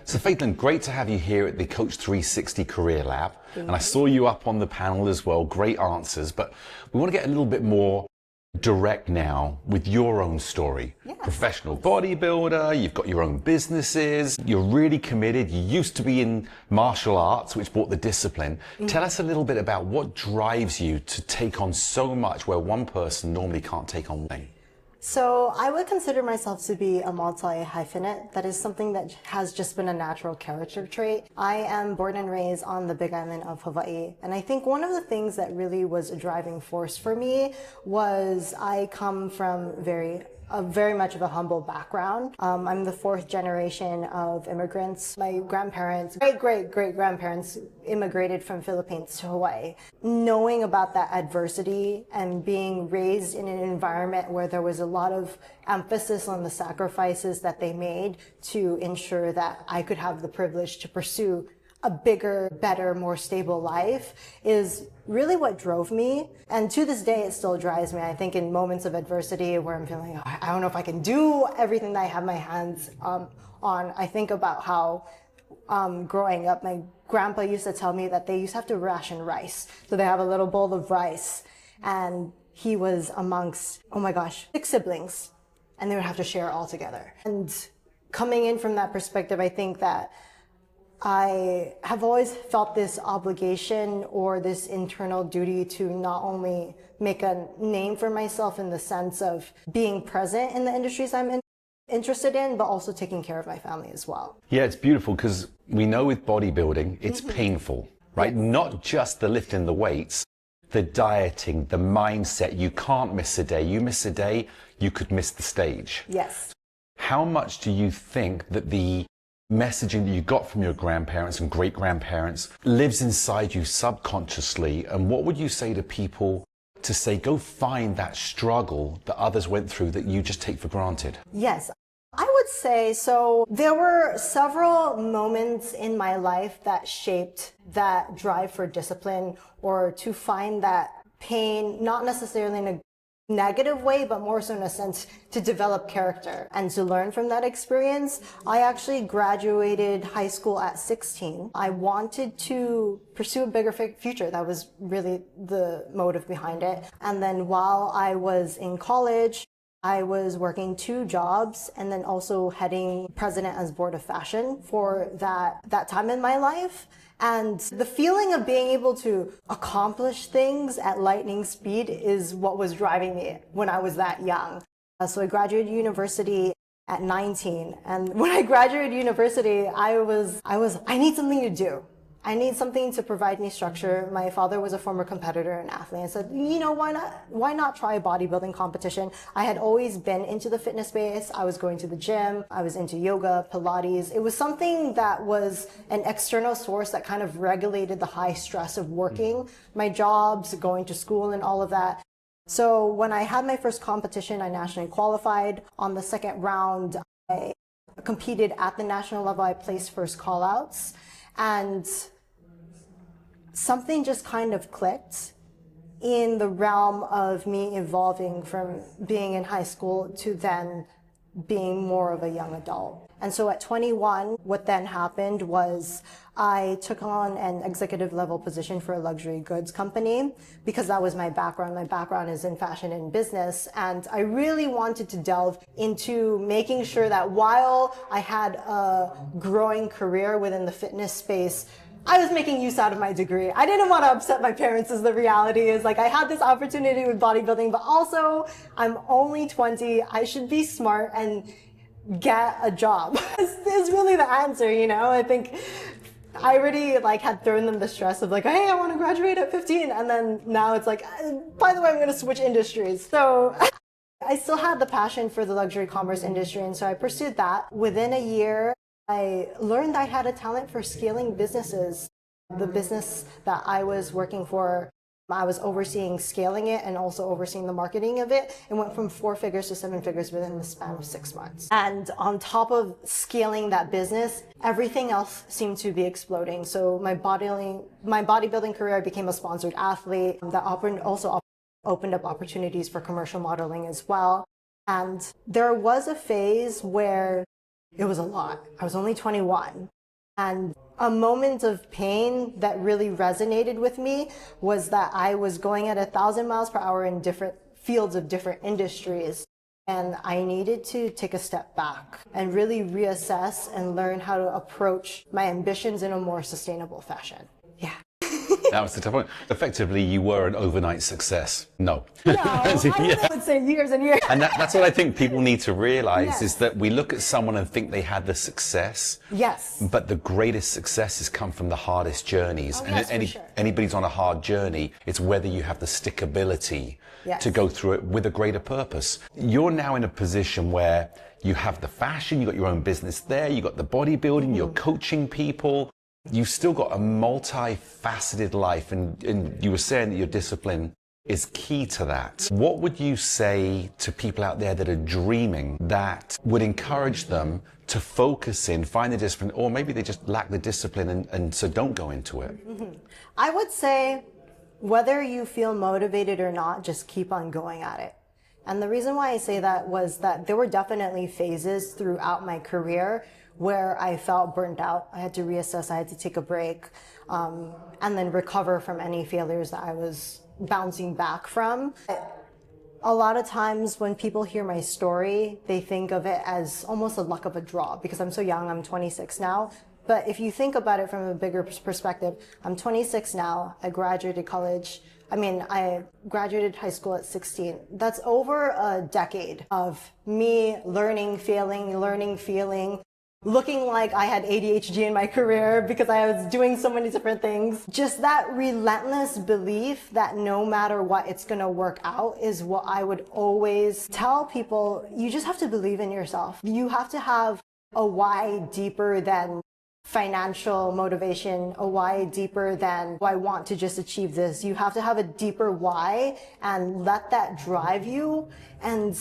So Faithlyn, great to have you here at the Coach360 Career Lab. And I saw you up on the panel as well. Great answers. But we want to get a little bit more direct now with your own story. Yes. Professional bodybuilder, you've got your own businesses, you're really committed. You used to be in martial arts, which brought the discipline. Tell us a little bit about what drives you to take on so much where one person normally can't take on one. So I would consider myself to be a multi-hyphenate. That is something that has just been a natural character trait. I am born and raised on the Big Island of Hawaii. And I think one of the things that really was a driving force for me was I come from very much of a humble background. I'm the fourth generation of immigrants. My grandparents, great-great-great-grandparents immigrated from Philippines to Hawaii. Knowing about that adversity and being raised in an environment where there was a lot of emphasis on the sacrifices that they made to ensure that I could have the privilege to pursue a bigger, better, more stable life is really what drove me. And to this day, it still drives me. I think in moments of adversity where I'm feeling, I don't know if I can do everything that I have my hands on, I think about how growing up, my grandpa used to tell me that they used to have to ration rice. So they have a little bowl of rice. And he was amongst, oh my gosh, 6 siblings. And they would have to share all together. And coming in from that perspective, I think that I have always felt this obligation or this internal duty to not only make a name for myself in the sense of being present in the industries I'm interested in, but also taking care of my family as well. Yeah, it's beautiful because we know with bodybuilding, it's painful, right? Yes. Not just the lifting the weights, the dieting, the mindset. You can't miss a day. You miss a day, you could miss the stage. Yes. How much do you think that the messaging that you got from your grandparents and great-grandparents lives inside you subconsciously? And what would you say to people to say, go find that struggle that others went through that you just take for granted? Yes, I would say so. There were several moments in my life that shaped that drive for discipline or to find that pain, not necessarily in a negative way, but more so in a sense to develop character and to learn from that experience. I actually graduated high school at 16. I wanted to pursue a bigger future. That was really the motive behind it. And then while I was in college, I was working 2 jobs and then also heading president as board of fashion for that time in my life. And the feeling of being able to accomplish things at lightning speed is what was driving me when I was that young. So I graduated university at 19. And when I graduated university, I need something to do. I need something to provide me structure. My father was a former competitor and athlete and said, you know, why not try a bodybuilding competition? I had always been into the fitness space. I was going to the gym. I was into yoga, Pilates. It was something that was an external source that kind of regulated the high stress of working, my jobs, going to school and all of that. So when I had my first competition, I nationally qualified. On the second round, I competed at the national level. I placed first call-outs. And something just kind of clicked in the realm of me evolving from being in high school to then being more of a young adult. And so at 21, what then happened was I took on an executive level position for a luxury goods company because that was my background. My background is in fashion and business. And I really wanted to delve into making sure that while I had a growing career within the fitness space, I was making use out of my degree. I didn't want to upset my parents, as the reality is. Like, I had this opportunity with bodybuilding, but also I'm only 20. I should be smart and get a job is really the answer, you know? I think I already had thrown them the stress of hey, I want to graduate at 15. And then now it's by the way, I'm going to switch industries. So I still had the passion for the luxury commerce industry. And so I pursued that. Within a year, I learned I had a talent for scaling businesses. The business that I was working for, I was overseeing scaling it and also overseeing the marketing of it. It went from 4 figures to 7 figures within the span of 6 months. And on top of scaling that business, everything else seemed to be exploding. So my bodybuilding career, I became a sponsored athlete. That also opened up opportunities for commercial modeling as well. And there was a phase where it was a lot. I was only 21. And a moment of pain that really resonated with me was that I was going at 1,000 miles per hour in different fields of different industries. And I needed to take a step back and really reassess and learn how to approach my ambitions in a more sustainable fashion. Yeah. That was the tough one. Effectively, you were an overnight success. No. No, I would say years and years. And that's what I think people need to realize Yes. is that we look at someone and think they had the success. Yes. But the greatest successes come from the hardest journeys. Oh, And yes, for sure. anybody's on a hard journey, it's whether you have the stickability Yes. to go through it with a greater purpose. You're now in a position where you have the fashion, you got your own business there, you got the bodybuilding, you're coaching people. You've still got a multifaceted life, and you were saying that your discipline is key to that. What would you say to people out there that are dreaming that would encourage them to focus in, find the discipline, or maybe they just lack the discipline and so don't go into it? I would say whether you feel motivated or not, just keep on going at it. And the reason why I say that was that there were definitely phases throughout my career where I felt burnt out. I had to reassess, I had to take a break, and then recover from any failures that I was bouncing back from. A lot of times when people hear my story, they think of it as almost a luck of a draw because I'm so young, I'm 26 now. But if you think about it from a bigger perspective, I'm 26 now, I graduated college. I graduated high school at 16. That's over a decade of me learning, failing, looking like I had ADHD in my career because I was doing so many different things. Just that relentless belief that no matter what, it's gonna work out is what I would always tell people. You just have to believe in yourself. You have to have a why deeper than financial motivation, a why deeper than, I want to just achieve this. You have to have a deeper why and let that drive you and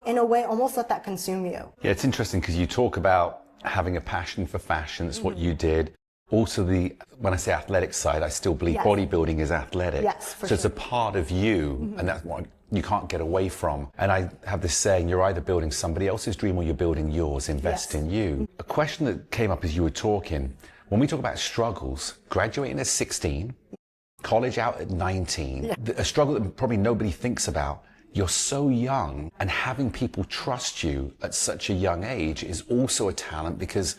in a way almost let that consume you. Yeah, it's interesting because you talk about having a passion for fashion. It's what you did. Also, when I say athletic side, I still believe Yes. bodybuilding is athletic. Yes, for so it's a sure. part of you, and that's what you can't get away from. And I have this saying, you're either building somebody else's dream or you're building yours. Invest Yes. in you. A question that came up as you were talking, when we talk about struggles, graduating at 16, college out at 19, a struggle that probably nobody thinks about. You're so young, and having people trust you at such a young age is also a talent because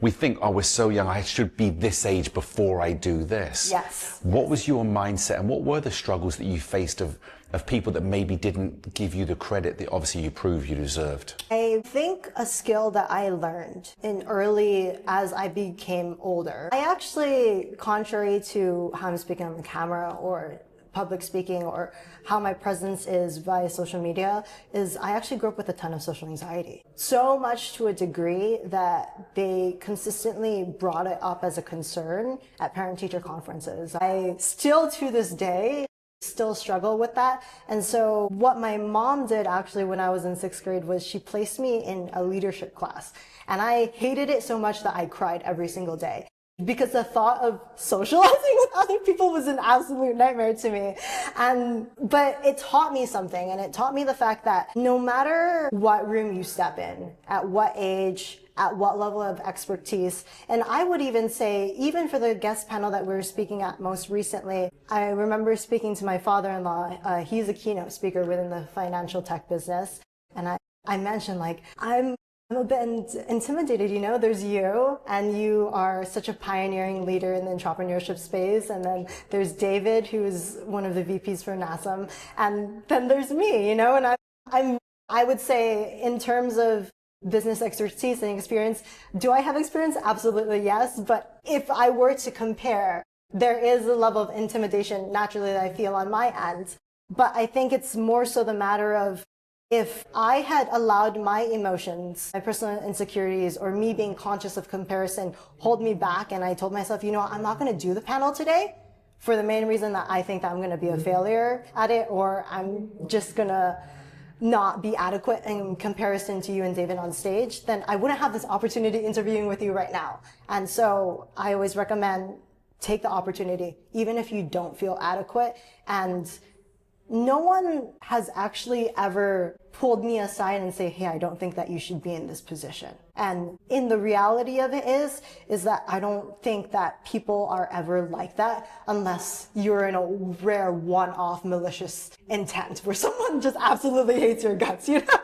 we think, oh, we're so young, I should be this age before I do this. Yes. What was your mindset and what were the struggles that you faced of people that maybe didn't give you the credit that obviously you proved you deserved? I think a skill that I learned in early as I became older, I actually, contrary to how I'm speaking on the camera or public speaking or how my presence is via social media, is I actually grew up with a ton of social anxiety. So much to a degree that they consistently brought it up as a concern at parent-teacher conferences. I still to this day still struggle with that. And so what my mom did actually when I was in 6th grade was she placed me in a leadership class. And I hated it so much that I cried every single day, because the thought of socializing with other people was an absolute nightmare to me. But it taught me something, and it taught me the fact that no matter what room you step in, at what age, at what level of expertise, and I would even say, even for the guest panel that we were speaking at most recently, I remember speaking to my father-in-law. He's a keynote speaker within the financial tech business. And I mentioned, I'm a bit intimidated, there's you, and you are such a pioneering leader in the entrepreneurship space. And then there's David, who's one of the VPs for NASM. And then there's me, and I would say in terms of business expertise and experience, do I have experience? Absolutely, yes. But if I were to compare, there is a level of intimidation naturally that I feel on my end. But I think it's more so the matter of, if I had allowed my emotions, my personal insecurities, or me being conscious of comparison hold me back, and I told myself, I'm not going to do the panel today for the main reason that I think that I'm going to be a failure at it, or I'm just going to not be adequate in comparison to you and David on stage, then I wouldn't have this opportunity interviewing with you right now. And so I always recommend take the opportunity, even if you don't feel adequate, and no one has actually ever pulled me aside and say, hey, I don't think that you should be in this position. And in the reality of it is that I don't think that people are ever like that unless you're in a rare one-off malicious intent where someone just absolutely hates your guts, you know?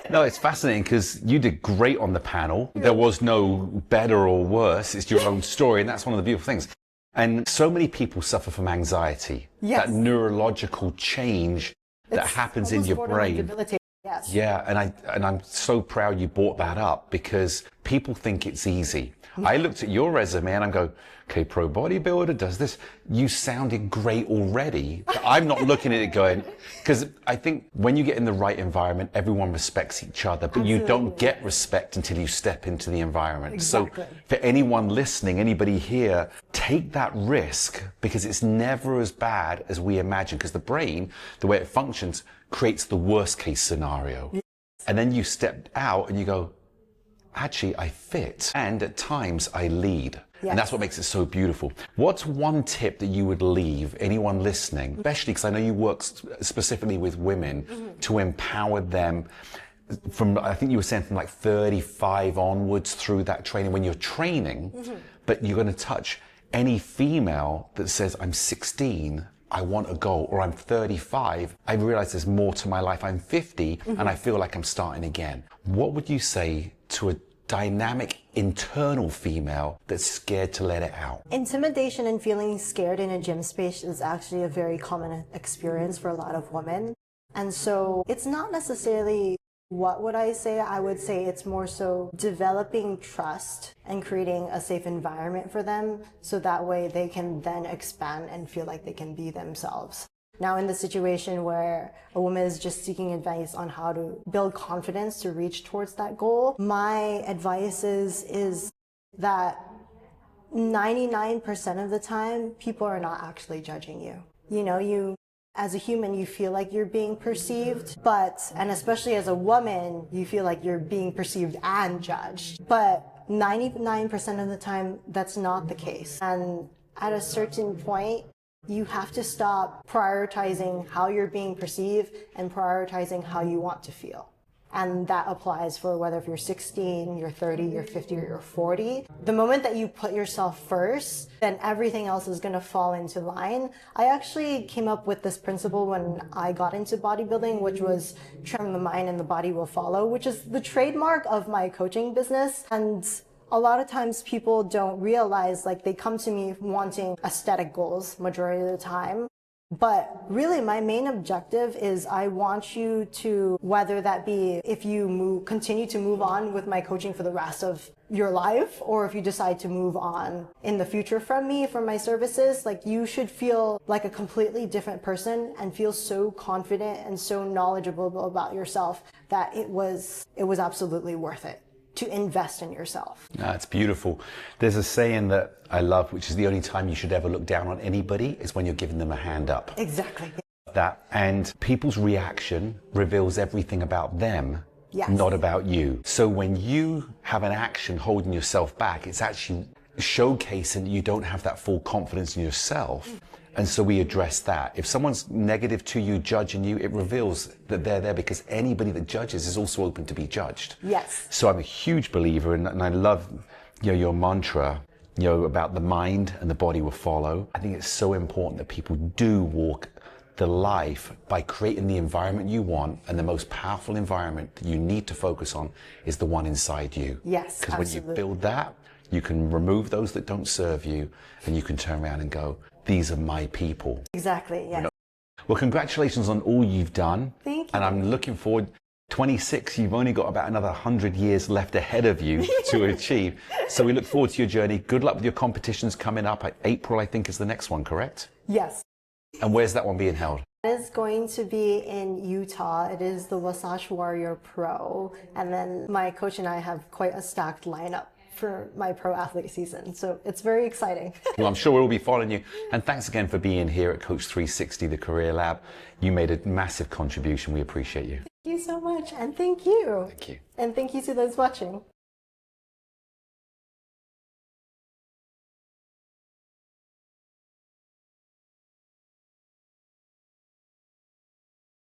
No, it's fascinating because you did great on the panel. There was no better or worse. It's your own story, and that's one of the beautiful things. And so many people suffer from anxiety, Yes. that neurological change that happens in your brain. Yes. Yeah, and I'm so proud you brought that up because people think it's easy. I looked at your resume and I go, okay, pro bodybuilder does this. You sounded great already. But I'm not looking at it going, because I think when you get in the right environment, everyone respects each other, but you don't get respect until you step into the environment. Exactly. So for anyone listening, anybody here, take that risk because it's never as bad as we imagine, because the brain, the way it functions, creates the worst case scenario. Yes. And then you step out and you go, actually, I fit. And at times I lead. Yes. And that's what makes it so beautiful. What's one tip that you would leave anyone listening, especially because I know you work specifically with women, to empower them from, I think you were saying from like 35 onwards through that training when you're training, but you're going to touch any female that says, I'm 16, I want a goal, or I'm 35, I realize there's more to my life, I'm 50, and I feel like I'm starting again. What would you say to a dynamic internal female that's scared to let it out? Intimidation and feeling scared in a gym space is actually a very common experience for a lot of women. And so it's not necessarily, what would I say? I would say it's more so developing trust and creating a safe environment for them so that way they can then expand and feel like they can be themselves. Now, in the situation where a woman is just seeking advice on how to build confidence to reach towards that goal, my advice is that 99% of the time, people are not actually judging you. You know, as a human, you feel like you're being perceived, and especially as a woman, you feel like you're being perceived and judged. But 99% of the time, that's not the case. And at a certain point, you have to stop prioritizing how you're being perceived and prioritizing how you want to feel. And that applies for whether if you're 16, you're 30, you're 50, or you're 40. The moment that you put yourself first, then everything else is going to fall into line. I actually came up with this principle when I got into bodybuilding, which was trim the mind and the body will follow, which is the trademark of my coaching business. And a lot of times people don't realize, like, they come to me wanting aesthetic goals majority of the time. But really my main objective is I want you to, whether that be if you continue to move on with my coaching for the rest of your life, or if you decide to move on in the future from me, from my services, like, you should feel like a completely different person and feel so confident and so knowledgeable about yourself that it was absolutely worth it to invest in yourself. That's beautiful. There's a saying that I love, which is the only time you should ever look down on anybody is when you're giving them a hand up. Exactly. That, and people's reaction reveals everything about them, yes, not about you. So when you have an action holding yourself back, it's actually showcasing you don't have that full confidence in yourself. And so we address that. If someone's negative to you, judging you, it reveals that they're there because anybody that judges is also open to be judged. Yes. So I'm a huge believer, and I love, your mantra, about the mind and the body will follow. I think it's so important that people do walk the life by creating the environment you want, and the most powerful environment that you need to focus on is the one inside you. Yes, because when you build that, you can remove those that don't serve you, and you can turn around and go, these are my people. Exactly, yes. Well, congratulations on all you've done. Thank you. And I'm looking forward. 26, you've only got about another 100 years left ahead of you to achieve. So we look forward to your journey. Good luck with your competitions coming up. April, I think, is the next one, correct? Yes. And where's that one being held? It is going to be in Utah. It is the Wasatch Warrior Pro. And then my coach and I have quite a stacked lineup for my pro athlete season. So it's very exciting. Well, I'm sure we'll be following you. And thanks again for being here at Coach360, the Career Lab. You made a massive contribution. We appreciate you. Thank you so much. And thank you. Thank you. And thank you to those watching.